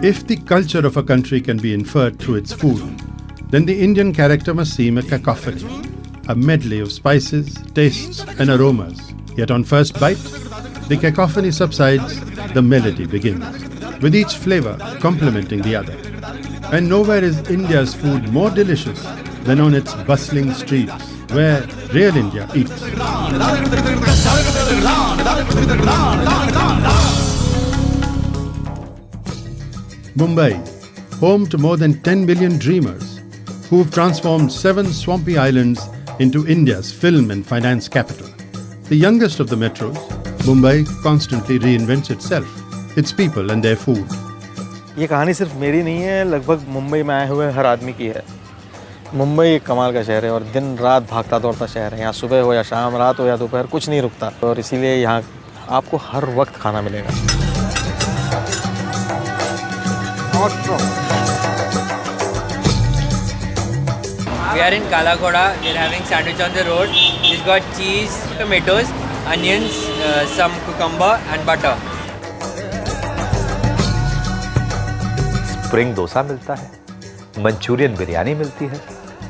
If the culture of a country can be inferred through its food, then the Indian character must seem a cacophony, a medley of spices, tastes and aromas. Yet on first bite, the cacophony subsides, the melody begins, with each flavor complementing the other. And nowhere is India's food more delicious than on its bustling streets, where real India eats. Mumbai, home to more than 10 million dreamers who've transformed 7 swampy islands into India's film and finance capital. The youngest of the metros, Mumbai constantly reinvents itself, its people and their food. ये कहानी सिर्फ मेरी नहीं है, लगभग मुंबई में आए हुए हर आदमी की है। मुंबई एक कमाल का शहर है और दिन रात भागता दौड़ता शहर है। यहाँ सुबह हो या शाम, रात हो या दोपहर, कुछ नहीं रुकता और इसीलिए यहाँ आपको हर वक्त खाना मिलेगा। We are in Kalakoda. We are having sandwich on the road. It's got cheese, tomatoes, onions, some cucumber and butter. Spring dosa मिलता है, मंचूरियन बिरयानी मिलती है।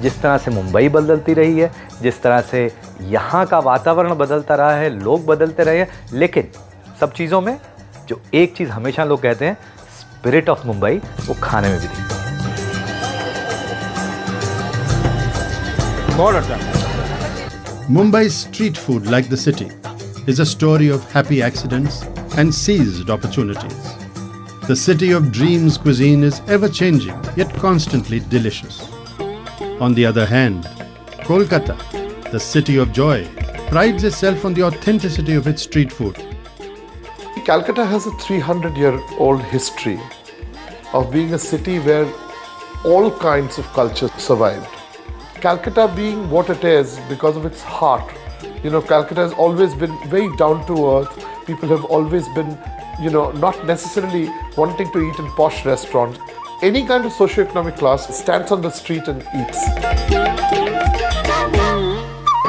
जिस तरह से मुंबई बदलती रही है, जिस तरह से यहाँ का वातावरण बदलता रहा है, लोग बदलते रहे हैं, लेकिन सब चीज़ों में जो एक चीज़ हमेशा लोग कहते हैं, स्पिरिट ऑफ मुंबई, वो खाने में भी दिखती है। Mumbai's street food, like the city, is a story of happy accidents and seized opportunities. The city of dreams cuisine is ever-changing, yet constantly delicious. On the other hand, Kolkata, the city of joy, prides itself on the authenticity of its street food. Calcutta has a 300-year-old history of being a city where all kinds of cultures survived. Calcutta being what it is because of its heart. You know, Calcutta has always been very down to earth. People have always been, not necessarily wanting to eat in posh restaurants. Any kind of socio-economic class stands on the street and eats.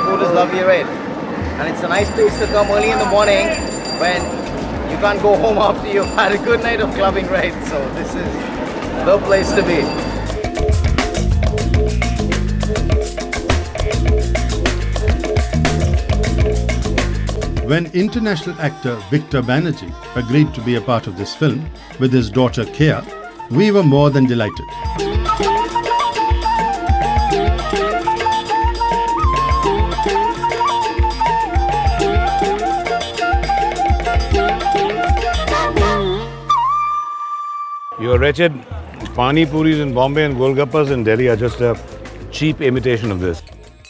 Food is lovely, right? And it's a nice place to come early in the morning when you can't go home after you've had a good night of clubbing, right? So this is the place to be. When international actor Victor Banerjee agreed to be a part of this film with his daughter Kea, we were more than delighted. Your wretched Pani Puris in Bombay and Golgappas in Delhi are just a cheap imitation of this.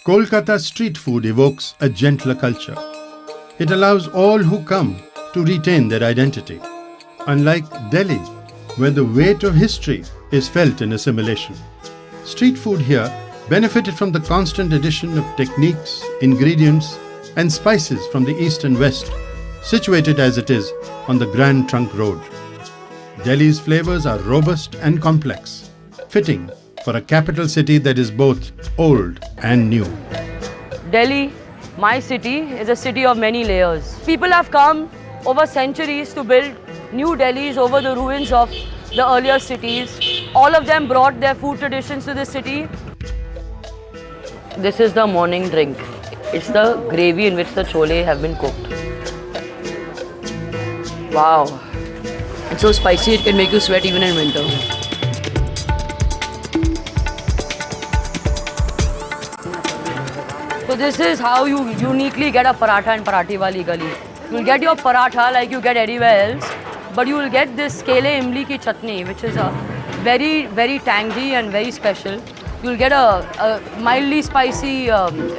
Kolkata street food evokes a gentler culture. It allows all who come to retain their identity. Unlike Delhi, where the weight of history is felt in assimilation. Street food here benefited from the constant addition of techniques, ingredients and spices from the east and west, situated as it is on the Grand Trunk Road. Delhi's flavors are robust and complex, fitting for a capital city that is both old and new. Delhi, my city, is a city of many layers. People have come over centuries to build new Delhis over the ruins of the earlier cities. All of them brought their food traditions to the city. This is the morning drink. It's the gravy in which the chole have been cooked. Wow. It's so spicy it can make you sweat even in winter. So this is how you uniquely get a paratha in Parathi Wali Gali. You'll get your paratha like you get anywhere else, but you will get this kele imli ki chutney, which is a very, very tangy and very special. You'll get a mildly spicy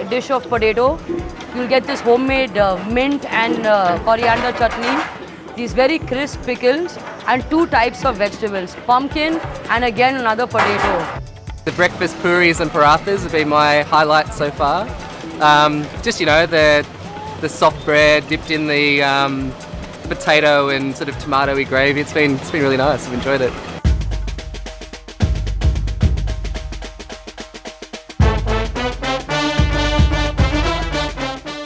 dish of potato. You'll get this homemade mint and coriander chutney. These very crisp pickles and 2 types of vegetables, pumpkin and again another potato. The breakfast puris and parathas have been my highlight so far. The soft bread dipped in the potato and sort of tomatoey gravy. It's been really nice. I've enjoyed it.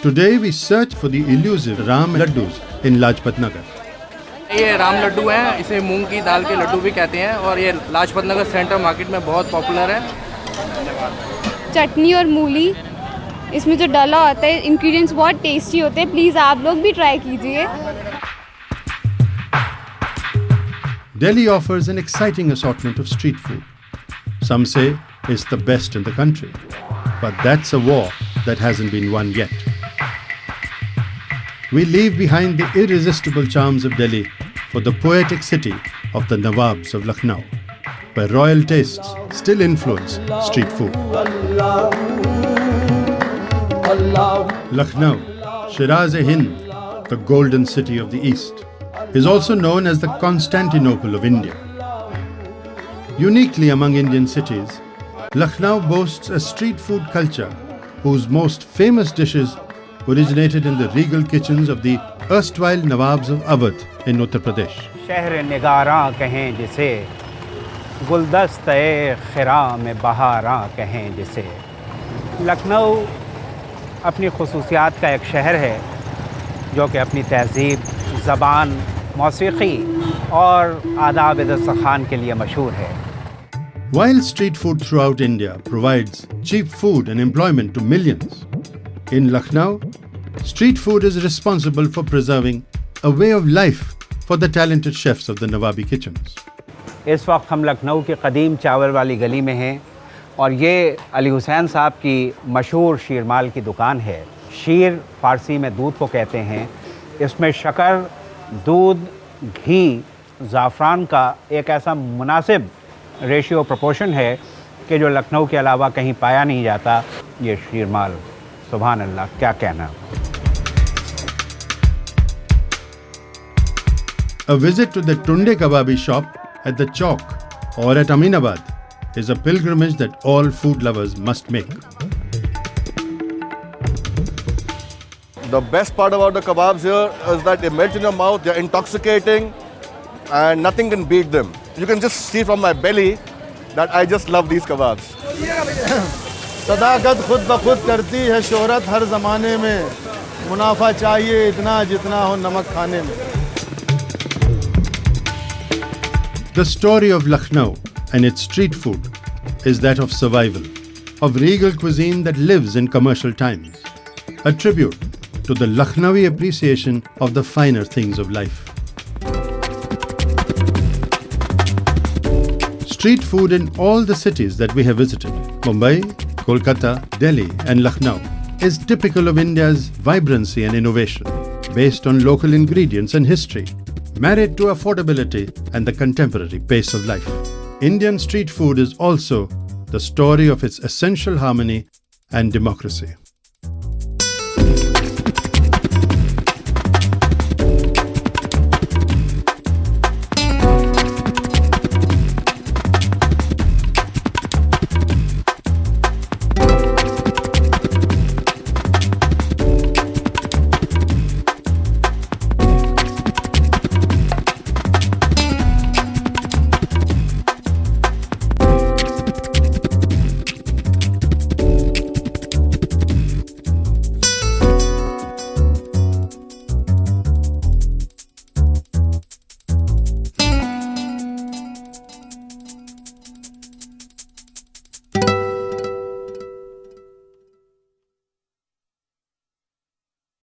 Today we search for the elusive Ram Laddus in Lajpat Nagar. ये राम लड्डू हैं, इसे मूंग की दाल के लड्डू भी कहते हैं और ये लाजपत नगर सेंट्रल मार्केट में बहुत पॉपुलर है। चटनी और मूली इसमें जो डाला होता है, इंग्रेडिएंट्स बहुत टेस्टी होते हैं, प्लीज़ आप लोग भी ट्राई कीजिए। Delhi offers an exciting assortment of street food. Some say it's the best in the country, but that's a war that hasn't been won yet. We leave behind the irresistible charms of Delhi for the poetic city of the Nawabs of Lucknow, where royal tastes still influence street food. Lucknow, Shiraz-e-Hind, the golden city of the East, is also known as the Constantinople of India. Uniquely among Indian cities, Lucknow boasts a street food culture whose most famous dishes originated in the regal kitchens of the erstwhile Nawabs of Awadh in Uttar Pradesh. शहर निगारां कहें जिसे, गुलदस्ते खिरां में बहारां कहें जिसे। लखनऊ अपनी खुसूसियात का एक शहर है जो कि अपनी तहज़ीब, ज़बान, मौसीक़ी और आदाब दस्तरख़्वान के लिए मशहूर है। While street food throughout India provides cheap food and employment to millions, in Lucknow, street food is responsible for preserving a way of life for the talented chefs of the Nawabi kitchens. इस वक्त हम लखनऊ की कदीम चावल वाली गली में हैं और ये अली हुसैन साहब की मशहूर शीरमाल की दुकान है। शीर फ़ारसी में दूध को कहते हैं। इसमें शक्कर, दूध, घी, ज़ाफ़रान का एक ऐसा मुनासिब रेशियो प्रोपोर्शन है कि जो लखनऊ के अलावा कहीं पाया नहीं जाता। ये शीरमाल, सुभान अल्लाह, क्या कहना। A visit to the Tunde Kababi shop at the Chowk or at Aminabad is a pilgrimage that all food lovers must make. The best part about the kebabs here is that they melt in your mouth, they're intoxicating and nothing can beat them. You can just see from my belly that I just love these kebabs. सदाकत खुद ब खुद करती है शोहरत हर ज़माने में, मुनाफा चाहिए इतना जितना हो नमक खाने में। The story of Lucknow and its street food is that of survival, of regal cuisine that lives in commercial times, a tribute to the Lucknowi appreciation of the finer things of life. Street food in all the cities that we have visited, Mumbai, Kolkata, Delhi and Lucknow, is typical of India's vibrancy and innovation, based on local ingredients and history, married to affordability and the contemporary pace of life. Indian street food is also the story of its essential harmony and democracy.